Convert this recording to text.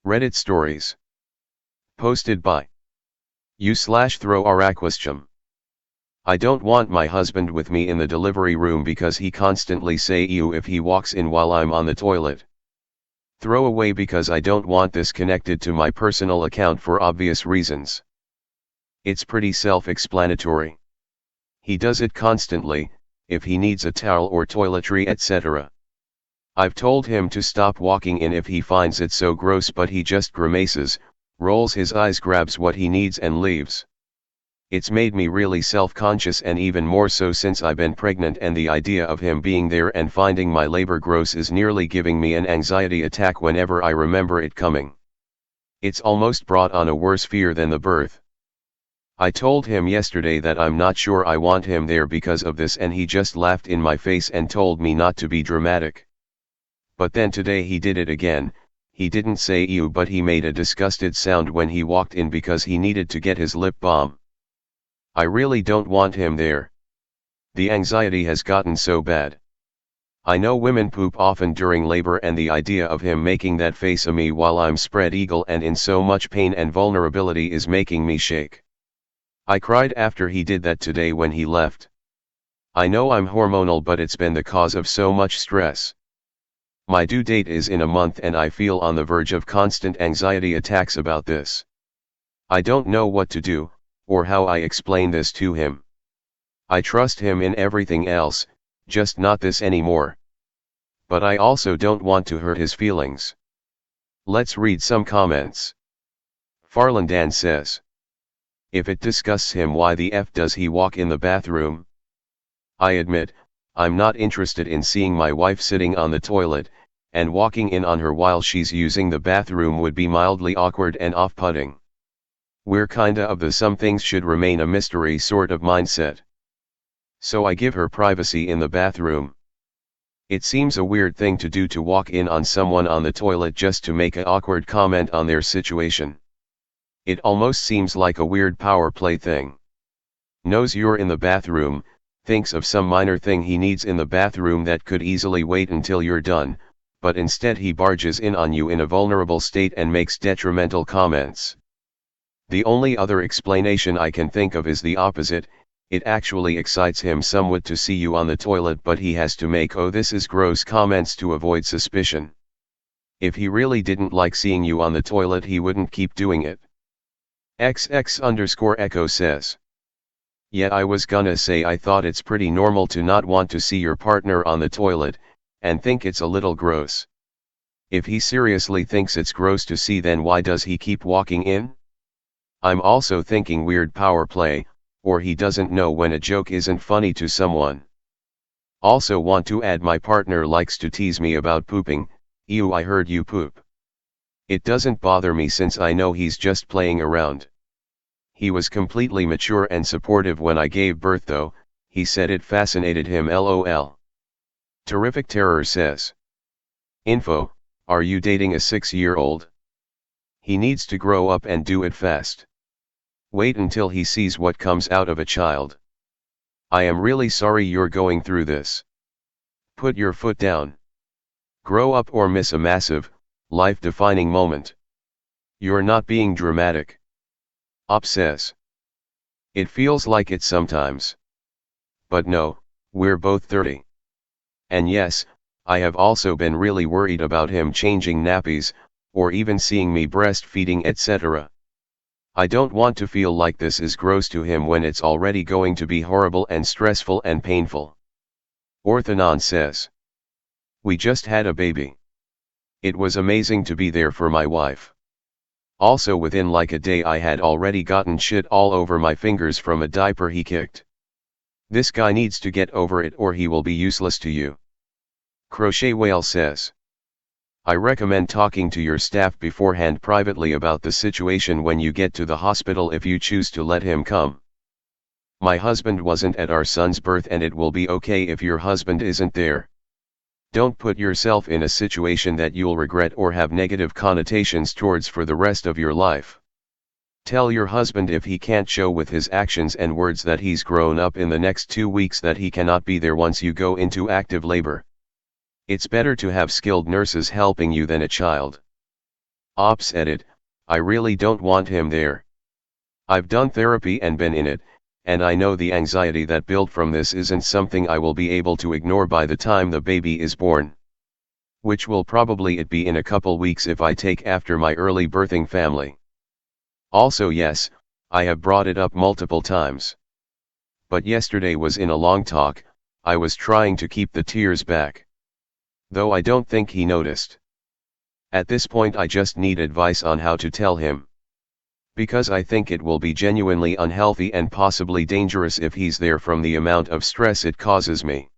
Reddit stories. Posted by u/throw I don't want my husband with me in the delivery room because he constantly say ew if he walks in while I'm on the toilet. Throw away because I don't want this connected to my personal account for obvious reasons. It's pretty self-explanatory. He does it constantly, if he needs a towel or toiletry etc. I've told him to stop walking in if he finds it so gross, but he just grimaces, rolls his eyes, grabs what he needs and leaves. It's made me really self-conscious, and even more so since I've been pregnant, and the idea of him being there and finding my labor gross is nearly giving me an anxiety attack whenever I remember it coming. It's almost brought on a worse fear than the birth. I told him yesterday that I'm not sure I want him there because of this, and he just laughed in my face and told me not to be dramatic. But then today he did it again. He didn't say ew, but he made a disgusted sound when he walked in because he needed to get his lip balm. I really don't want him there. The anxiety has gotten so bad. I know women poop often during labor, and the idea of him making that face at me while I'm spread eagle and in so much pain and vulnerability is making me shake. I cried after he did that today when he left. I know I'm hormonal, but it's been the cause of so much stress. My due date is in a month and I feel on the verge of constant anxiety attacks about this. I don't know what to do, or how I explain this to him. I trust him in everything else, just not this anymore. But I also don't want to hurt his feelings. Let's read some comments. Farlandan says, if it disgusts him, why the F does he walk in the bathroom? I admit, I'm not interested in seeing my wife sitting on the toilet, and walking in on her while she's using the bathroom would be mildly awkward and off-putting. We're kinda of the some things should remain a mystery sort of mindset. So I give her privacy in the bathroom. It seems a weird thing to do, to walk in on someone on the toilet just to make an awkward comment on their situation. It almost seems like a weird power play thing. Knows you're in the bathroom, thinks of some minor thing he needs in the bathroom that could easily wait until you're done, but instead he barges in on you in a vulnerable state and makes detrimental comments. The only other explanation I can think of is the opposite. It actually excites him somewhat to see you on the toilet, but he has to make "oh this is gross" comments to avoid suspicion. If he really didn't like seeing you on the toilet, he wouldn't keep doing it. XX_Echo says, yeah, I was gonna say I thought it's pretty normal to not want to see your partner on the toilet, and think it's a little gross. If he seriously thinks it's gross to see, then why does he keep walking in? I'm also thinking weird power play, or he doesn't know when a joke isn't funny to someone. Also want to add, my partner likes to tease me about pooping. Ew, I heard you poop. It doesn't bother me since I know he's just playing around. He was completely mature and supportive when I gave birth though. He said it fascinated him, lol. Terrific Terror says, info, are you dating a 6-year-old? He needs to grow up and do it fast. Wait until he sees what comes out of a child. I am really sorry you're going through this. Put your foot down. Grow up or miss a massive, life-defining moment. You're not being dramatic. Op says, it feels like it sometimes. But no, we're both 30. And yes, I have also been really worried about him changing nappies, or even seeing me breastfeeding etc. I don't want to feel like this is gross to him when it's already going to be horrible and stressful and painful. Orthonon says, we just had a baby. It was amazing to be there for my wife. Also within like a day I had already gotten shit all over my fingers from a diaper he kicked. This guy needs to get over it or he will be useless to you. Crochet Whale says, I recommend talking to your staff beforehand privately about the situation when you get to the hospital if you choose to let him come. My husband wasn't at our son's birth, and it will be okay if your husband isn't there. Don't put yourself in a situation that you'll regret or have negative connotations towards for the rest of your life. Tell your husband if he can't show with his actions and words that he's grown up in the next 2 weeks, that he cannot be there once you go into active labor. It's better to have skilled nurses helping you than a child. Ops edit, I really don't want him there. I've done therapy and been in it, and I know the anxiety that built from this isn't something I will be able to ignore by the time the baby is born. Which will probably be in a couple weeks if I take after my early birthing family. Also yes, I have brought it up multiple times. But yesterday was in a long talk, I was trying to keep the tears back. Though I don't think he noticed. At this point I just need advice on how to tell him. Because I think it will be genuinely unhealthy and possibly dangerous if he's there from the amount of stress it causes me.